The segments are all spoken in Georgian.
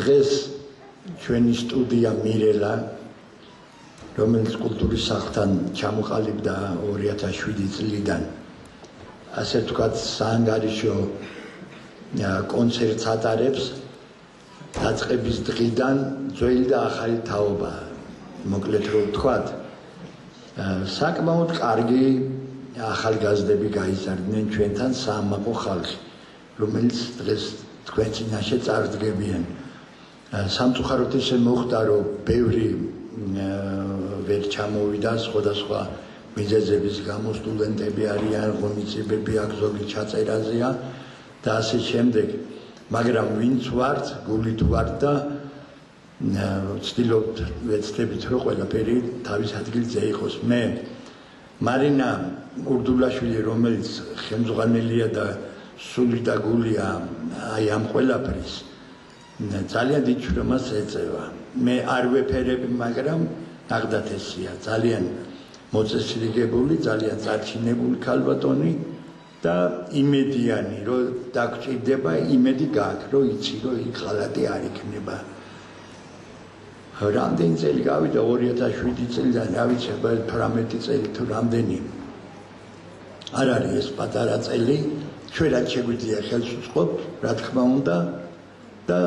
დღეს ჩვენი სტუდია მირელა, რომელიც კულტურის სახლთან ჩამოყალიბდა 2007 წლიდან, ასე ვთქვათ, საანგარიშო კონცერტს ატარებს დაწყების დღიდან ძველი და ახალი თაობა, მოკლედ რო ვთქვათ, საკმაოდ კარგი ახალგაზრდები გაიზარდნენ ჩვენთან საამაყო ხალხი, რომელიც დღეს თქვენ წინაშე წარდგებიან. სამწუხაროდ ისე მოხდა, რომ ბევრი ვერ ჩამოვიდა სხვადასხვა მიზეზების გამო, სტუდენტები არიან, ღონისძიებები აქვს, ზოგი ჩაწერაზეა და ასე შემდეგ. მაგრამ ვინც ვართ, გულით ვართ და ვცდილობთ ვეცდებით, რომ ყველაფერი თავის ადგილზე იყოს. მე მარინა ურდულაშვილი, რომელიც ხელმძღვანელია და სული და გულია აი ამ ყველაფრის, ძალიან დიდ შრომას ეწევა. მე არ ვეფერები, მაგრამ ნახდათ ესია, ძალიან მოწესრიგებული, ძალიან წარჩინებული ქალბატონი და იმედიანი, რომ დაგჭირდება, იმედი გაქვს, რომ იცი, რომ იქ ღალატი არ იქნება. რამდენი წელი გავიდა 2007 წლიდან, რა ვიცი, 18 წელი თუ რამდენი. არ არის ეს პატარა წელი, ჩვენ რაც შეგვიძლია ხელს უწყობ, რა თქმა უნდა და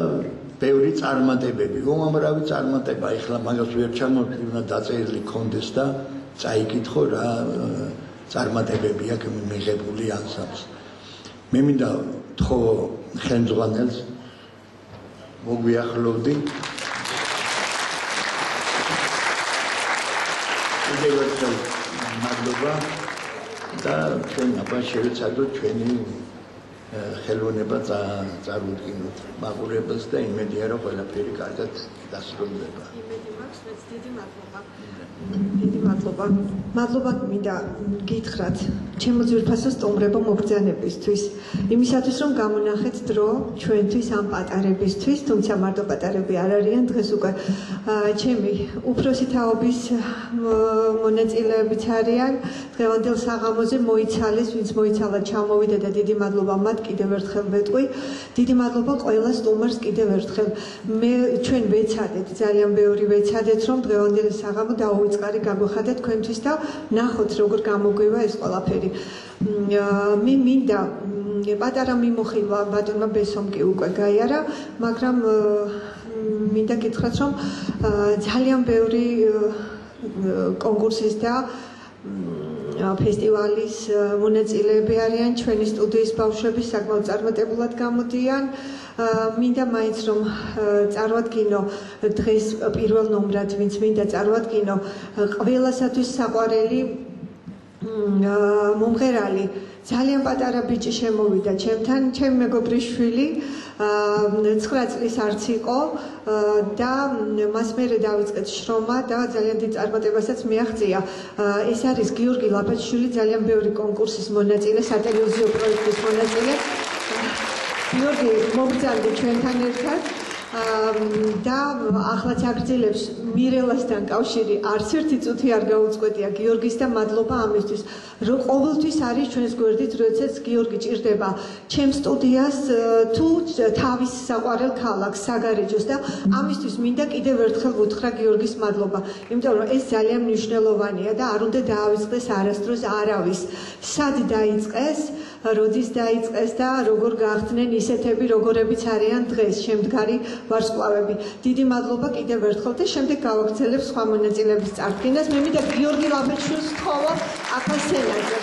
ბევრი წარმატებები, უამრავი წარმატება, ეხლა მაგას ვერ ჩამოვიდი, უნდა დაწერილი კონდეს და წაიკითხო რა წარმატებები აქვს მიღებული ანსამბლს. მე მინდა თქო ხელმძღვანელს მოგვიახლოვდი. კიდევ ერთხელ მადლობა და ჩვენ აბა შევეცადოთ ჩვენი ხელოვნება წარუდგინოთ მაყურებელს და იმედია, რომ ყველაფერი კარგად დასრულდება. იმედი მაქვს, მეც დიდი მადლობა. დიდი მადლობა. მადლობა მინდა გითხრათ ჩემო ძვირფასო სტუმრებო მობრძანებისთვის, იმისათვის რომ გამონახეთ დრო ჩვენთვის ამ პატარებისთვის, თუმცა მარტო პატარები არ არიან, დღეს უკვე ჩემი უფროსი თაობის მონაწილეებიც არიან. დღევანდელ საღამოზე მოიცალეს, ვინც მოიცალა, ჩამოვიდა და დიდი მადლობა მათ კიდევ ერთხელ ვეტყვი. დიდი მადლობა ყველა სტუმარს კიდევ ერთხელ. ჩვენ ვეცადეთ, ძალიან ბევრი ვეცადეთ, რომ დღევანდელი საღამო დაუვიწყარი გაგვეხადეთ თქვენთვის და ნახოთ როგორ გამოგვივა ეს ყველაფერი. მე მინდა პატარა მიმოხილვა ბატონმა ბესომ კი უკვე გაიარა, მაგრამ მინდა გითხრათ, რომ ძალიან ბევრი კონკურსის და ფესტივალის მონაწილეები არიან, ჩვენი სტუდიის ბავშვები საკმაოდ წარმატებულად გამოდიან. მინდა მაინც რომ წარვადგინო დღეს პირველ ნომრად, ვინც მინდა წარვადგინო ყველასათვის საყვარელი მომღერალი, ძალიან პატარა ბიჭი შემოვიდა ჩემთან, ჩემი მეგობრის შვილი, 9 წლის არც იყო და მას მერე დავიწყეთ შრომა და ძალიან დიდ წარმატებასაც მიაღწია. ეს არის გიორგი ლაპაჩიშვილი, ძალიან ბევრი კონკურსის მონაწილე, სატელევიზიო პროექტის მონაწილე. გიორგი მობრძანდი ჩვენთან ერთად და ახლაც აგრძელებს მირელასთან კავშირი, არც ერთი წუთი არ გაუწყვეტია გიორგის და მადლობა ამისთვის, რომ ყოველთვის არის ჩვენს გვერდით, როდესაც გიორგი ჭირდება ჩემ სტუდიას თუ თავის საყვარელ ქალაქს, საგარეჯოს და ამისთვის მინდა კიდევ ერთხელ ვუთხრა გიორგის მადლობა, იმიტომ რომ ეს ძალიან მნიშვნელოვანია და არ უნდა დაავიწყდეს არასდროს არავის. სად დაიწყეს, როდის დაიწყეს და როგორ გახდნენ ისეთები, როგორებიც არიან დღეს შემდგარი ვარსკვლავები. დიდი მადლობა კიდევ ერთხელ და შემდეგ გავაგრძელებ სხვა მონაწილეების წარდგენას. მე მინდა გიორგი ლაპაჩიშვილს ვთხოვო ახლა სცენაზე.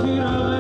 Mira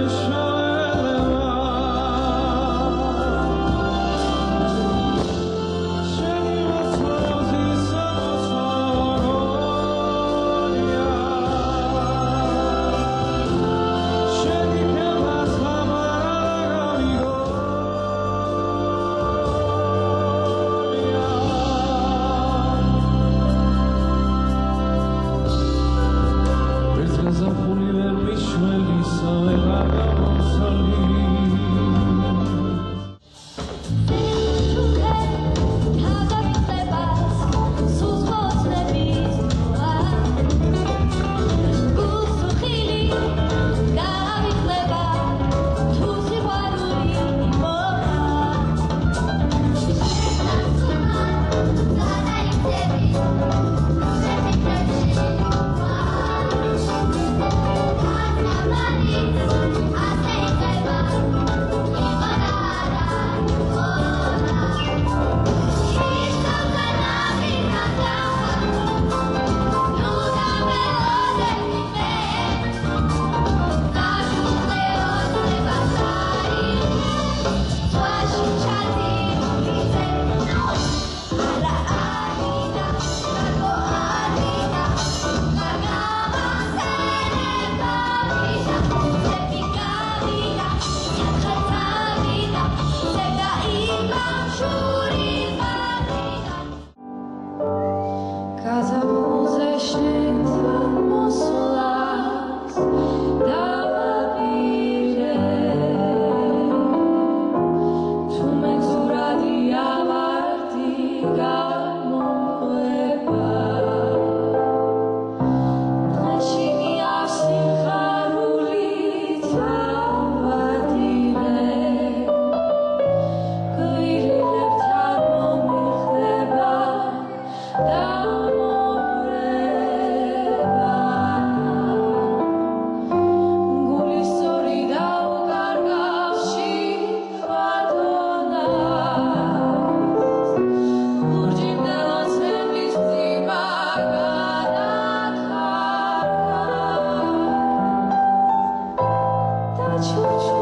She's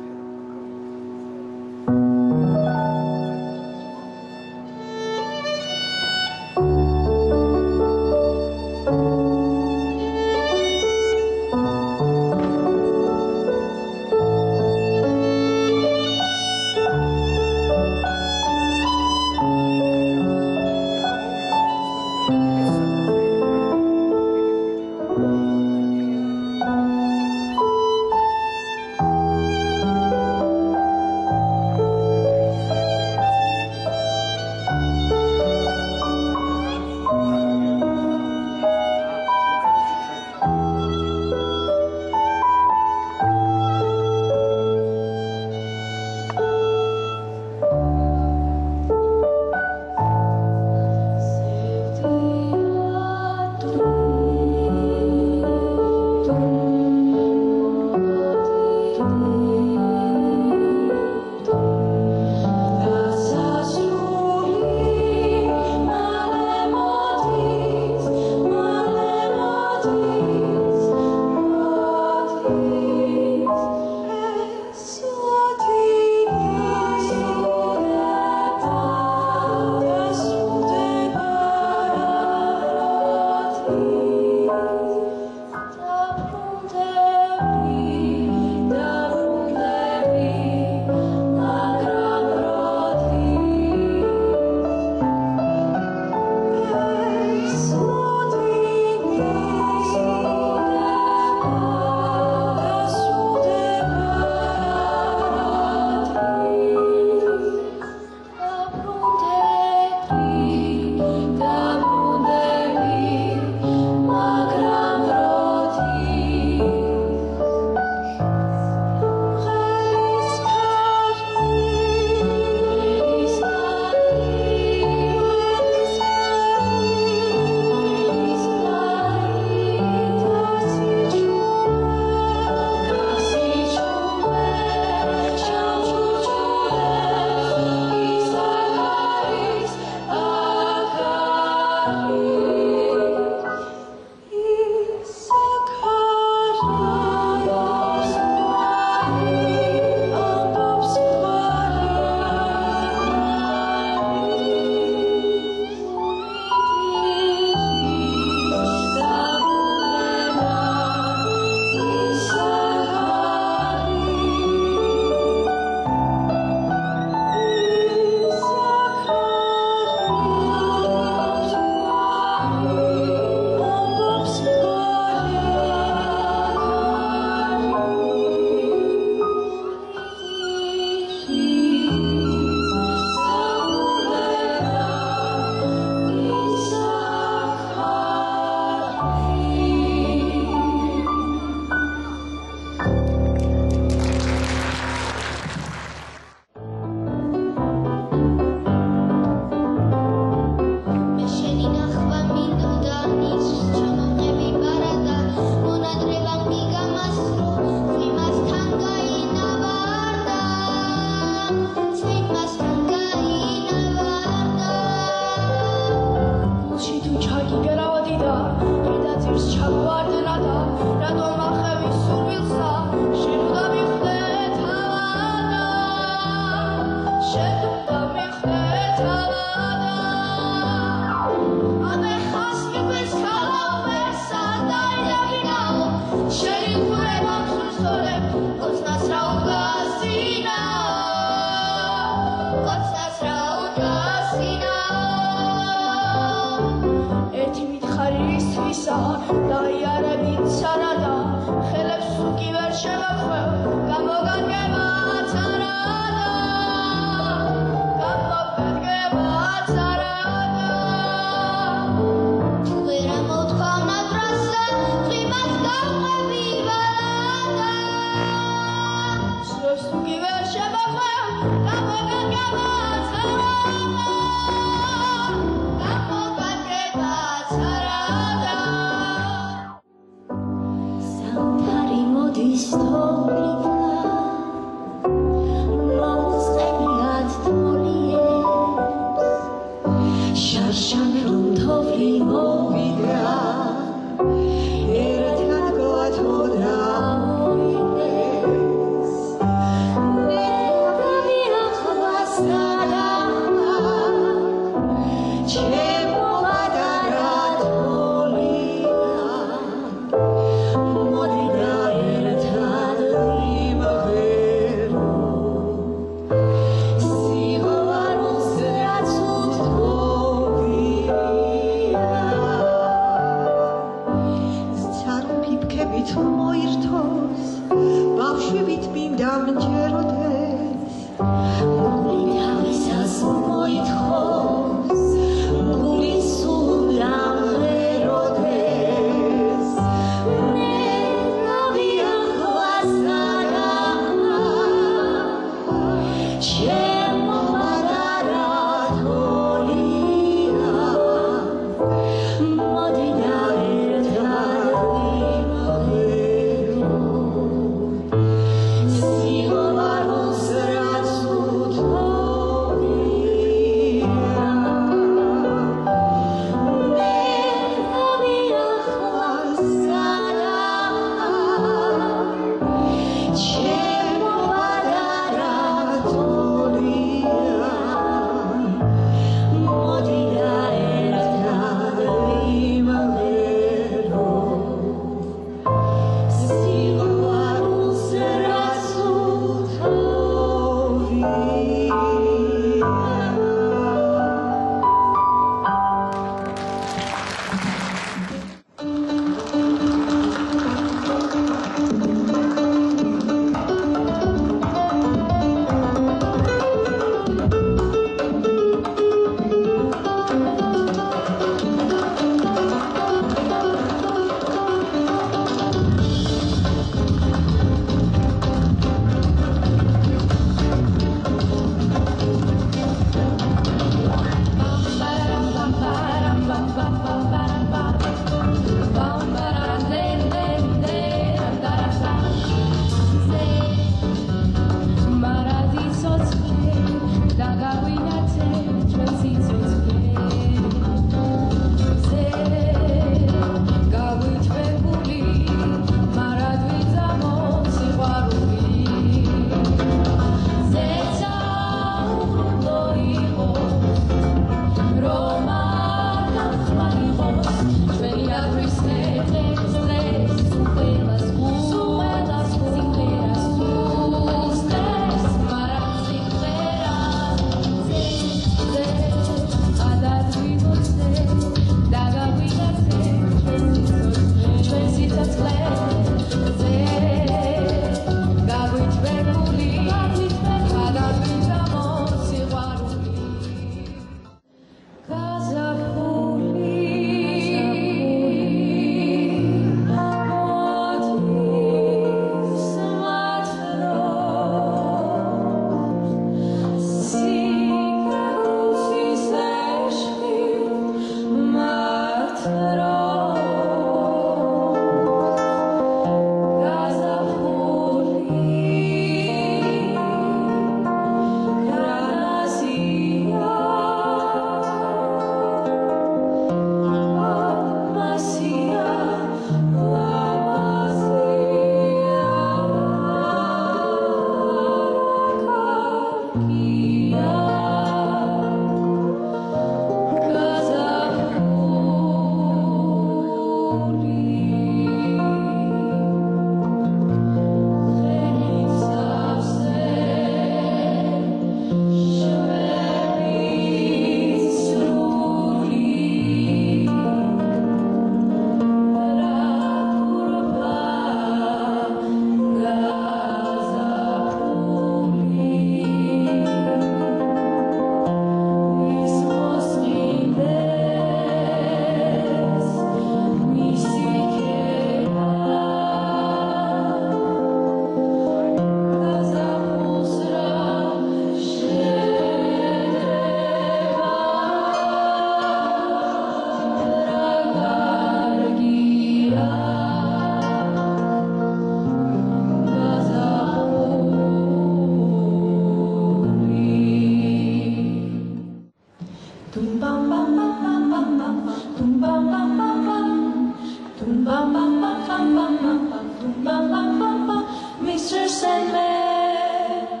Mr. Sandman,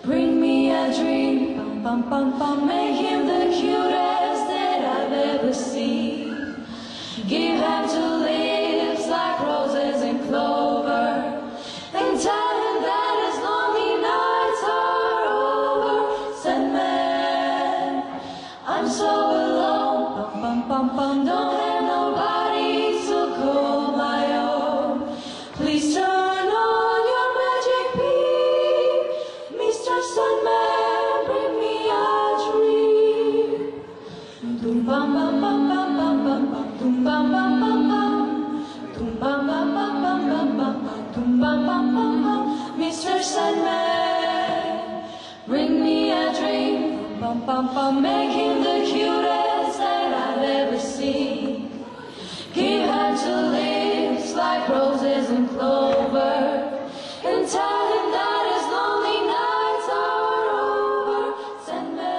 bring me a dream. Make him the cutest that I've ever seen. Give him two lips like roses and clover, and tell him that his lonely nights are over. Sandman, I'm so alone. Don't have nobody to call my own. Please turn on your magic beam, Mr. Sandman, bring me a dream. Dum bum bum bum bum bum bum bum, dum bum bum bum bum, dum bum bum bum bum bum bum, dum bum bum bum bum. Mr. Sandman, bring me a dream. Make him the cutest that I've ever seen. Give him two lips like roses and clover, and tell him that his lonely nights are over. Sandman.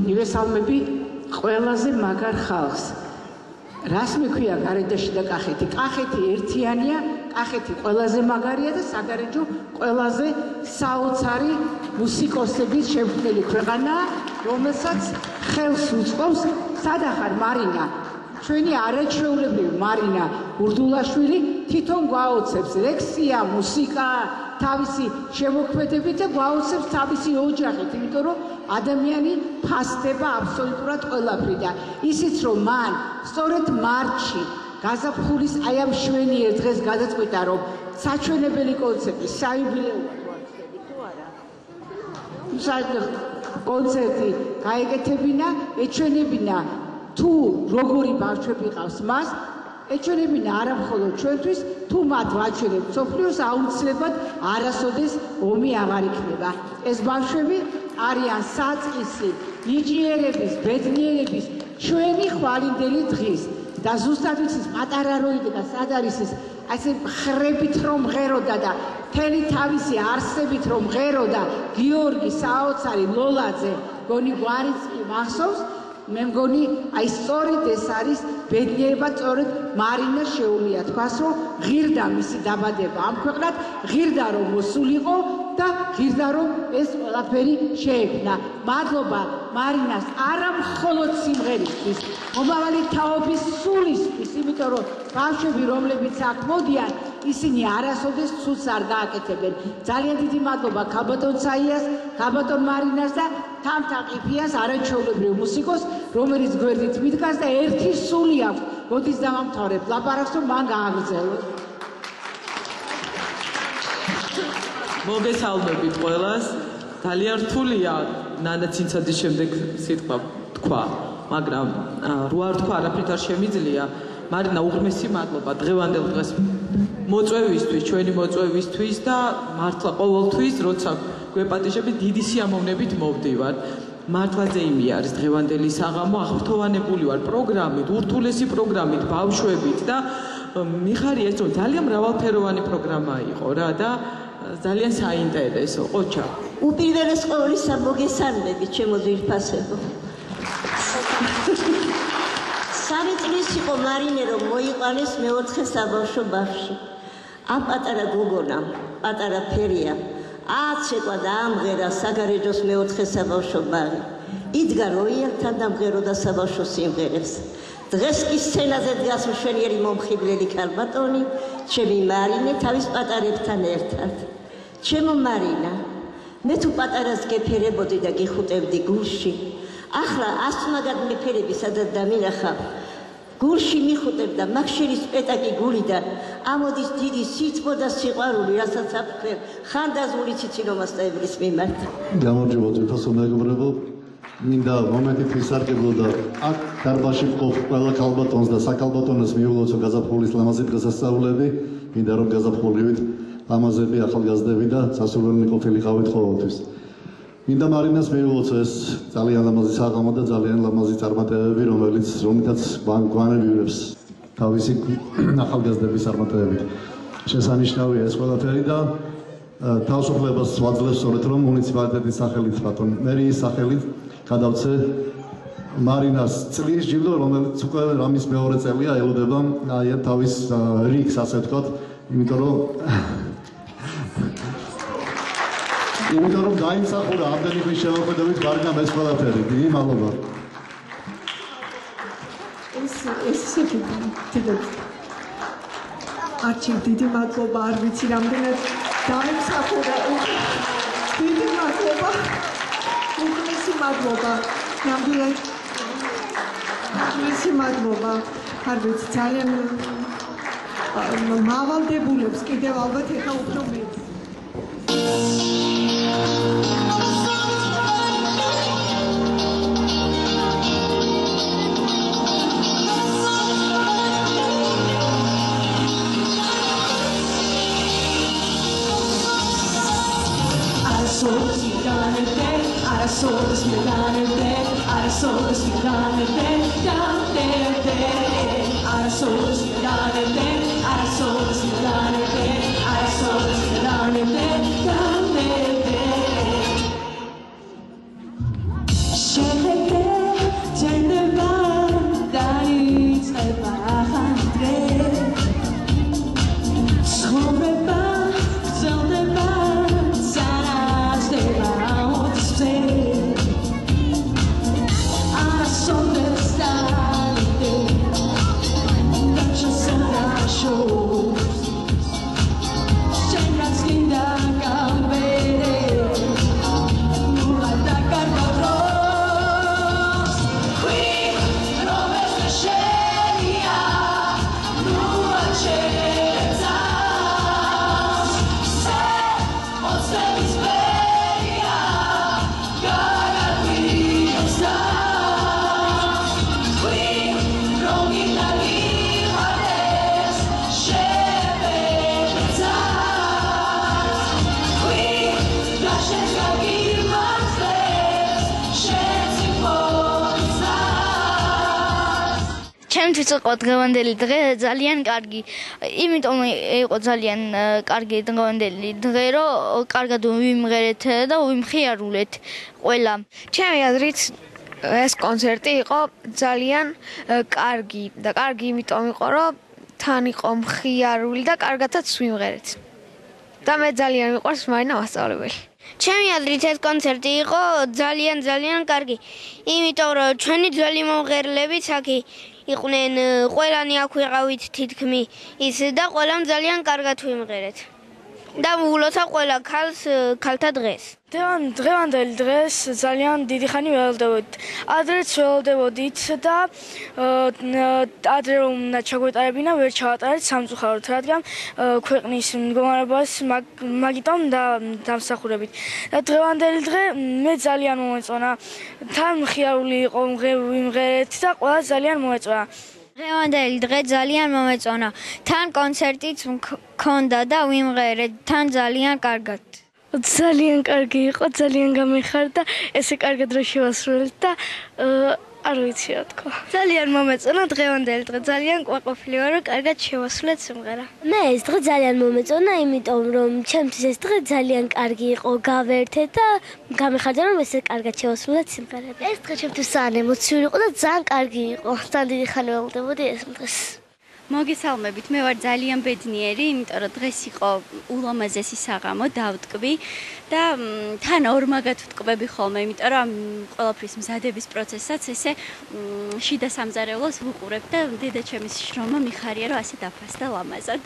მივესალმები ყველაზე მაგარ ხალხს. რას მექვია გარედაში და კახეთი? კახეთი ერთიანია, კახეთი ყველაზე მაგარია და საგარეჯო ყველაზე საოცარი მუსიკოსების შემქმნელი ქვეყანაა, რომელსაც ხელს უწყობს. სადახარ მარინა? ჩვენი არაჩვეულებრივი მარინა ურდულაშვილი თვითონ გვაოცებს ლექსია, მუსიკა, თავისი შემოქმედებით და გვაოცებს თავისი ოჯახით, იმიტომ რომ ადამიანი ფასდება აბსოლუტურად ყველაფრიდან. ისიც რომ მან სწორედ მარტში გაზაფხულის აი ამ შვენიერ დღეს გადაწყვიტა, რომ საჩვენებელი კონცერტი საიუბილეო ვარცხები თუ არა? კონცერტი გაეკეთებინა, ეჩვენებინა თუ როგორი ბავშვები ყავს მას ეჩვენებინა არა მხოლოდ ჩვენთვის, თუ მათ ვაჩვენებთ მსოფლიოს, აუცილებლად არასოდეს ომი აღარ იქნება. ეს ბავშვები არიან საწყისი ნიჭიერების, ბედნიერების ჩვენი ხვალინდელი დღის და ზუსტად ვიცით პატარა როიდგა სად არის ეს ასე ხრებით რომ ღეროდა და მთელი თავისი არსებით რომ ღეროდა გიორგი საოცარი ლოლაძე გონი გვარიც მახსოვს მე მგონი აი სწორედ ეს არის ბედნიერება სწორედ მარინა შეუძლია თქვას რომ ღირდა მისი დაბადება ამ ქვეყნად ღირდა რომ მოსულიყო და ღირდა რომ ეს ყველაფერი შეექმნა მადლობა მარინას არა მხოლოდ სიმღერისთვის მომავალი თაობის სულისთვის იმიტომ რომ ბავშვები რომლებიც აქ მოდიან ისინი არასოდეს ცუდს არ გააკეთებენ ძალიან დიდი მადლობა ქალბატონ საიას ქალბატონ მარინას და თამთა ყიფიას არაჩვეულებრივ მუსიკოს რომელიც გვერდით მიდგას და ერთი სული აქვს მოდის დავამთავრებ ლაპარაკს რომ მან გააგრძელოს მოგესალმებით ყველას. ძალიან რთულია ნანაცინცაძის შემდეგ სიტყვა თქვა, მაგრამ რო არ თქვა, არაფრით არ შემიძლია. მარინა უღრმესი მადლობა დღევანდელ დღეს მოწვევისთვის, ჩვენი მოწვევისთვის და მართლა ყოველთვის, როცა გვეპატიჟები დიდი სიამოვნებით მოვდივარ. მართლა ძეიმი არის დღევანდელი საღამო, აღფრთოვანებული ვარ პროგრამით, ურთულესი პროგრამით, ბავშვებით და მიხარია ეს რომ ძალიან მრავალფეროვანი პროგრამა იყო რა და ძალიან საინტერესო, ყოჩა. უპირველეს ყოვლისა მოგესალმებით, ჩემო ძვირფასებო. 3 წლის იყო მარინე რომ მოიყვანეს მეოთხე საბავშვო ბაღში. ამ პატარა გოგონამ, პატარა ფერია, აცეკვა და ამღერა საგარეჯოს მეოთხე საბავშვო ბაღი. იდგა როიელთან და მღეროდა საბავშვო სიმღერებს. დღეს კი სცენაზე დგას მშვენიერი მომხიბლელი ქალბატონი, ჩემი მარინე თავის პატარებთან ერთად. ჩემო მარინა, მე თუ პატარას გეფერებოდი და გიხუტებდი გულში, ახლა ასწმაგად მეფერები სადაც დამინახავ. გულში მიხუტებ და მაგ შერის პეტაკი გულიდან ამოდის დიდი სიცხო და სიყვარული, რასაც აფქვევ ხანდაზმული ციცინომასწავლებლის მიმართ. გამარჯობა ძვირფასო მეგობრებო. მინდა მომენტით ვისარგებლო და აქ დარბაზში მყოფ ყველა ქალბატონს და საკალბატონოს მიულოცო გაზაფხულის ლამაზი დღესასწაულები. მინდა რომ გაზაფხულივით ლამაზები, ახალგაზრდები და სასურველნი ყოფილიყავით ყოველთვის. მინდა მარინას მიულოცო ეს ძალიან ლამაზი საღამო და ძალიან ლამაზი წარმატებები, რომლითაც გვანებიურებს თავისი ახალგაზრდების წარმატებებით. შესანიშნავია ეს ყველაფერი და თავისუფლებას ვაძლევს სწორედ რომ მუნიციპალიტეტის სახელით, ბატონ მერიის სახელით გადავცე მარინას წლის ჯილდო, რომელიც უკვე რამის მეორე წელია ელოდება აი თავის რიგს, ასე ვთქვათ, იმიტომ რომ დაიმსახურა ამდენი ხნის შემოქმედებით მარინამ ეს ყველაფერი. დიდი მადლობა. ეს არჩი დიდი მადლობა, არ ვიცი რამდენად დაიმსახურა. დიდი მადლობა. უგმესი მადლობა. ნამდვილად უგმესი მადლობა. არ ვიცი ძალიან მავალდებულებს კიდევ ალბათ ეხა უფრო მეც. ჩემთვის იყო დღევანდელი დღე ძალიან კარგი. იმიტომ იყო ძალიან კარგი დღევანდელი დღე, რომ კარგად ვიმღერეთ და ვიმხიარულეთ ყველა. ჩემი აზრით ეს კონცერტი იყო ძალიან კარგი და კარგი იმიტომ იყო, რომ თან იყო მხიარული და კარგადაც ვიმღერეთ. და მე ძალიან მიყვარს მარინა მასწავლებელი. ჩემი აზრით ეს კონცერტი იყო ძალიან კარგი. იმიტომ რომ ჩვენი ძველი მომღერლებიც აქ იყვნენ, ყველანი აქ ვიყავით თითქმი ის და ყველამ ძალიან კარგად ვიმღერეთ. და ვულოცა ყველა ქალთა დღეს. დღევანდელი დღეს ძალიან დიდი ხანი ველოდებოდით. ადრეც ველოდებოდით და ადრე რომ უნდა ჩაგვეტარებინა, ვერ ჩავატარეთ სამწუხაროდ, რადგან ქვეყნის მდგომარეობას მაგიტომ დამსახურებით. და დღევანდელი დღე მე ძალიან მომეწონა. თან მხიარული იყო ვიმღერეთ და ყველა ძალიან მოეწონა. დღევანდელი დღე ძალიან მომეწონა. თან კონცერტიც მქონდა და ვიმღერეთ თან ძალიან კარგად. ძალიან კარგი იყო, ძალიან გამიხარდა, ესე კარგად რომ შევასრულეთ და არ ვიცი რა თქვა. ძალიან მომეწონა დღევანდელი დღე, ძალიან ყვაყოფილი ვარ, რომ კარგად შევასრულეთ სიმღერა. მე ეს დღე ძალიან მომეწონა, იმიტომ რომ ჩემთვის ეს დღე ძალიან კარგი იყო, გავერთეთ და გამიხარდა რომ ესე კარგად შევასრულეთ სიმღერები. ეს დღე ჩემთვის ძალიან ემოციური იყო და ძალიან კარგი იყო. ძალიან დიდი ხანი ველოდებოდი ეს დღეს. მოგესალმებით, მე ვარ ძალიან ბედნიერი, იმიტომ რომ დღეს იყო ულამაზესი საღამო, დავტკბი და თან ორმაგად ვტკბები ხოლმე, იმიტომ რომ ყველაფრის მზადების პროცესსაც ესე შიდა სამზარეულოს ვუყურებ და დედაჩემის შრომა მიხარია, რომ ასე დაფასდა ლამაზად.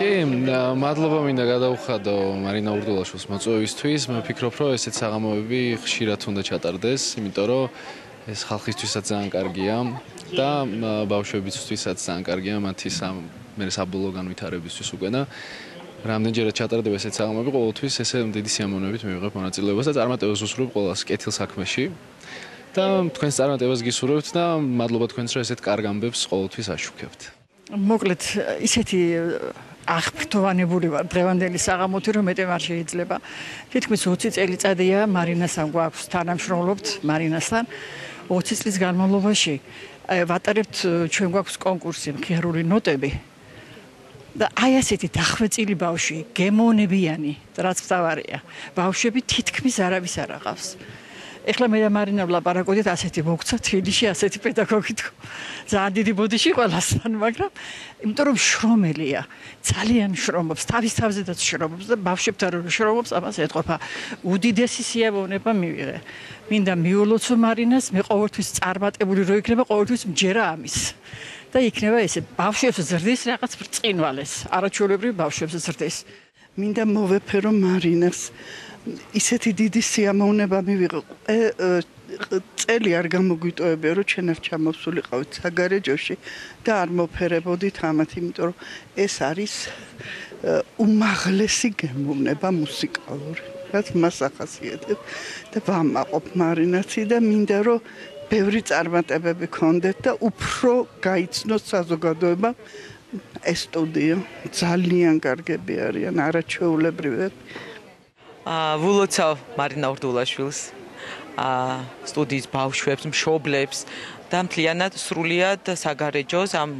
კი, მადლობა მინდა გადავხადო მარინა ურდულაშვილს მოწვევისთვის. მე ვფიქრობ, რომ ესეთ საღამოები ხშირად უნდა ჩატარდეს, იმიტომ რომ ეს ხალხისთვისაც ძალიან კარგია და ბავშვებისთვისაც ძალიან კარგია მათი საბოლოო განვითარებისთვის უკვე და რამდენჯერაც ჩატარდება ესეთ საღამოები, ყოველთვის ესე დიდი სიამოვნებით მივიღებ მონაწილეობას და წარმატებას ვუსურვებ ყველას კეთილ საქმეში და თქვენს წარმატებას გისურვებთ და მადლობა თქვენს, რომ ესეთ კარგ ამბებს ყოველთვის აშუქებთ. მოკლედ ისეთი აღფრთოვანებული ვარ დღევანდელი საღამოთი, რომ მეტი არ შეიძლება. თითქმის 20 წელიწადია მარინასთან გვაქვს თანამშრომლობთ მარინასთან. 20 წლის განმავლობაში ვატარებთ ჩვენ გვაქვს კონკურსი მხიარული ნოტები და აი ასეთი დახვეწილი ბავშვი, გემოვნებიანი, რაც მთავარია. ბავშვები თითქმის არავის არ აღავს. ეხლა მე და მარინა ვლაპარაკობდით ასეთი მოგცა თბილისში ასეთი პედაგოგი თქო. ძალიან დიდი ბოდიში ყველასთან, მაგრამ იმიტომ რომ შრომელია, ძალიან შრომობს, თავის თავზედაც შრომობს და ბავშვებთან რომ შრომობს, ამას ეთყობა. უდიდესი სიამოვნება მივიღე. მინდა მიულოცო მარინას, მე ყოველთვის წარმატებული რო იქნება, ყოველთვის მჯერა ამის. და იქნება ესე ბავშვებს ზრდის რაღაც ბრწყინვალეს, არაჩვეულებრივ ბავშვებს ზრდის. მინდა მოვეფერო მარინას ისეთი დიდი სიამოვნება მივიღო. წელი არ გამოგვიტოვებია, რომ ჩვენ არ ჩამოვსულიყავით საგარეჯოში და არ მოფერებოდით ამათ, იმიტომ რომ ეს არის უმაღლესი გემოვნება მუსიკალური, რაც მას ახასიათებს და ვამაყობ მარინაცი და მინდა რომ ბევრი წარმატებები გქონდეთ და უფრო გაიცნოთ საზოგადოება ეს სტუდია. ძალიან კარგები არიან, არაჩვეულებრივები. ვულოცავ მარინა ურდულაშვილს, სტუდიის ბავშვებს, მშობლებს და მთლიანად სრულიად საგარეჯოს ამ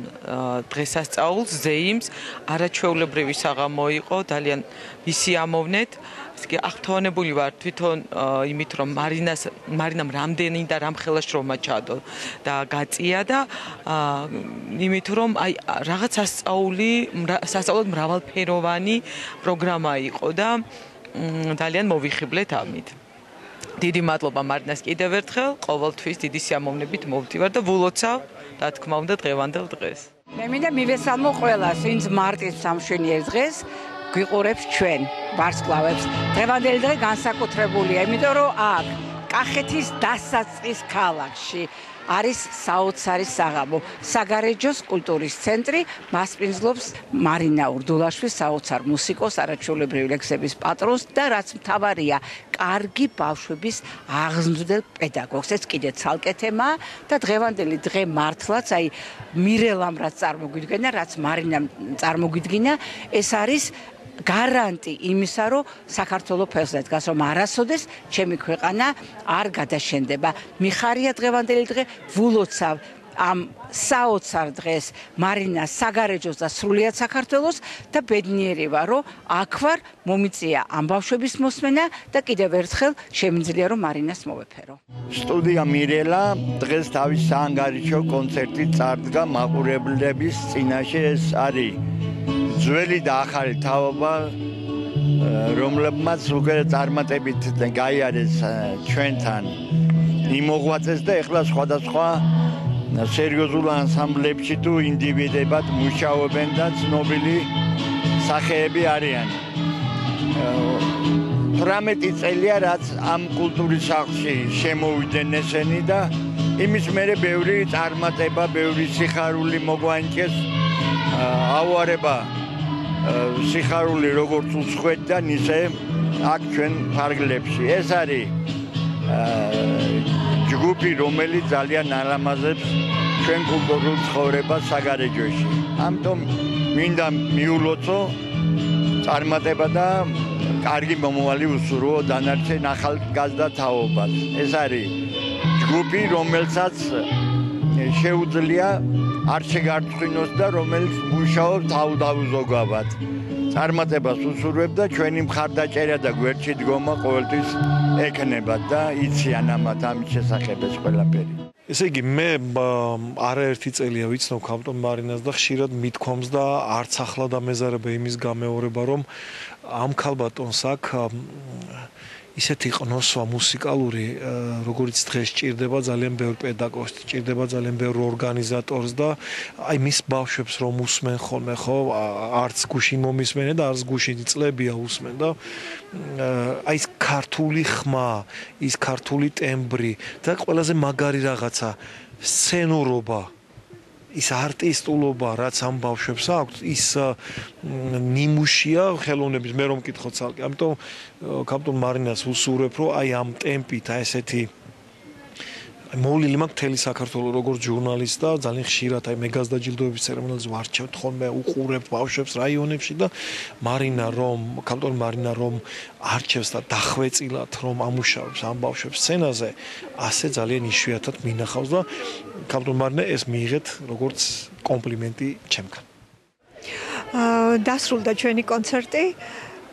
დღესასწაულს, ზეიმს, არაჩვეულებრივი საღამო იყო, ძალიან ვისიამოვნეთ. აღფრთოვანებული ვარ თვითონ იმით, რომ მარინამ რამდენი და რამხელა შრომა ჩადო და გაწია და იმით, რომ აი რაღაც სასწაულად მრავალფეროვანი პროგრამა იყო და ძალიან მოვიხიბლეთ ამით. დიდი მადლობა მარინას კიდევ ერთხელ, ყოველთვის დიდი სიამოვნებით მოვდივარ და ვულოცავ, რა თქმა უნდა, დღევანდელ დღეს. მე მინდა მივესალმო ყველას, ვინც მარტის სამშვენიერ დღეს გვიყურებს ჩვენ, ვარსკვლავებს. დღევანდელი დღე განსაკუთრებულია, იმიტომ რომ აქ კახეთის დასაწყის ქალაქში არის საოცარი საღამო. საგარეჯოს კულტურის ცენტრი მასპინძლობს მარინა ურდულაშვილს, საოცარ მუსიკოს, არაჩვეულებრივი ლექსების პატრონს და რაც მთავარია, კარგი ბავშვების აღზრდელ პედაგოგს. ეს კიდე ცალკე თემაა და დღევანდელი დღე მართლაც აი მირელამ რაც წარმოგვიდგენა, რაც მარინამ წარმოგვიდგინა, ეს არის გარანტი იმისა, რომ საქართველოს ფეხზე დგას, რომ არასოდეს ჩემი ქვეყანა არ გადაშენდება. მიხარია დღევანდელი დღე, ვულოცავ ამ საოცარ დღეს მარინას საგარეჯოს და სრულიად საქართველოს და ბედნიერი ვარ, რომ აქ ვარ, მომიწია ამ ბავშვების მოსმენა და კიდევ ერთხელ შემიძლია რომ მარინას მოვეფერო. სტუდია მირელა დღეს თავის საანგარიშო კონცერტი წარდგა მაყურებლების წინაშე. ეს არის ძველი და ახალი თაობა, რომლებმაც უკვე წარმატებით გაიარეს ჩვენთან იმოღვაწეს და ეხლა სხვადასხვა სერიოზულ ანსამბლებში თუ ინდივიდებად მუშაობენ და ცნობილი სახეები არიან. 18 წელია რაც ამ კულტურის სახლში შემოვიდნენ ესენი და იმის მერე ბევრი წარმატება, ბევრი სიხარული მოგვანიჭეს, ავარება სიხარული როგორც უცხოეთიდან ისე აქ ჩვენ ფარგლებში. ეს არის ჯგუფი, რომელიც ძალიან ალამაზებს ჩვენ კულტურულ ცხოვრებას საგარეჯოში. ამიტომ მინდა მიულოცო წარმატება და კარგი მომავალი უსურვო დანარჩენ ახალგაზრდა თაობას. ეს არის ჯგუფი, რომელსაც შეუძლია არ შეგარწყვინოს და რომელიც მუშაობს თავდაუზოგავად. წარმატებას უსურვებ და ჩვენი მხარდაჭერა და გვერდში დგომა ყოველთვის ექნებათ და იციან ამის შესახებ ეს ყველაფერი. ესე იგი, მე არაერთი წელია ვიცნობ ქალბატონ მარინას და ხშირად მithქვამს და არც ახლა დამეზარება იმის გამეორება, რომ ამ ქალბატონს აქ ისეთი ყნოსვა მუსიკალური, როგორც დღეს ჭირდება ძალიან ბევრ პედაგოგს, ჭირდება ძალიან ბევრ ორგანიზატორს და აი მის ბავშვებს რომ უსმენ ხოლმე, ხო, არც გუშინ მომისმენენ და არც გუშინ წლებია უსმენ და აი ეს ქართული ხმა, ის ქართული ტემბრი და ყველაზე მაგარი რაღაცა სცენურობა, ის არტისტულობა, რაც ამ ბავშვებს აქვს, ის ნიმუშია ხელოვნების, მე რომ მკითხოთ ცალკე. ამიტომ ქალბატონ მარინას ვუსურვებ, რომ აი ამ ტემპით, აი ესეთი მოვლილი მაქვს მთელი საქართველოს როგორც ჟურნალისტ და ძალიან ხშირად აი მეგას დაჯილდოების ცერემონიალს ვარჩევთ ხოლმე, უყურებთ ბავშვებს რაიონებში და ქალბატონ მარინა რომ არჩევს და დახვეწილად რომ ამუშავებს ამ ბავშვებს სცენაზე, ასე ძალიან იშვიათად მინახავს და ქალბატონ მარინა ეს მიიღეთ როგორც კომპლიმენტი ჩემგან. დასრულდა ჩვენი კონცერტი.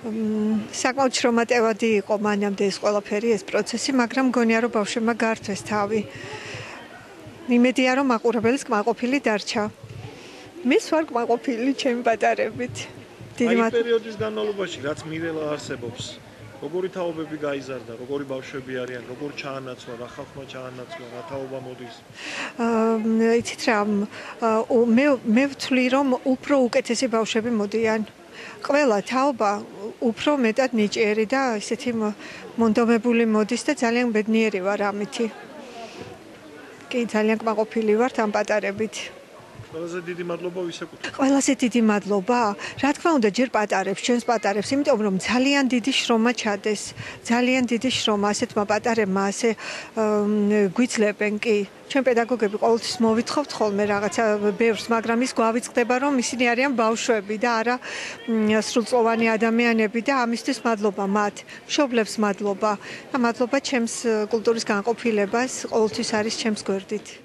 საკმაოდ შრომატევადი იყო მანამდე ეს ყველაფერი, ეს პროცესი, მაგრამ მგონია რომ ბავშვებმა გაართვეს თავი. იმედია რომ მაყურებელს კმაყოფილი დარჩა. მის ვარ კმაყოფილი ჩემი პატარებით. აი პერიოდის განმავლობაში რაც მირელა არსებობს, როგორი თაობები გაიზარდა, როგორი ბავშვები არიან, როგორ ჩაანაცვლა, რა ხალხმა ჩაანაცვლა, რა თაობა მოდის? იცით რა, მე ვთვლი რომ უფრო უკეთესი ბავშვები მოდიან. ყველა თაობა უფრო მეტად ნიჭიერი და ისეთი მონდომებული მოდის და ძალიან ბედნიერი ვარ ამითი. კი, ძალიან კმაყოფილი ვარ ამ პატარებით. ყველაზე დიდი მადლობა ვისეკუთვნით. ყველაზე დიდი მადლობა, რა თქმა უნდა, ჯერ პატარებს, ჩვენს პატარებს, იმიტომ რომ ძალიან დიდი შრომა ჩადეს, ძალიან დიდი შრომა ასეთმა პატარებმა ასე გვიძლებენ კი. ჩვენ პედაგოგები ყოველთვის მოვითხოვთ ხოლმე რაღაცა ბევრს, მაგრამ ის გვავიწყდება, რომ ისინი არიან ბავშვები და არა სრულწლოვანი ადამიანები და ამისთვის მადლობა მათ, მშობლებს მადლობა და მადლობა ჩემს კულტურის განყოფილებას, ყოველთვის არის ჩემს გვერდით.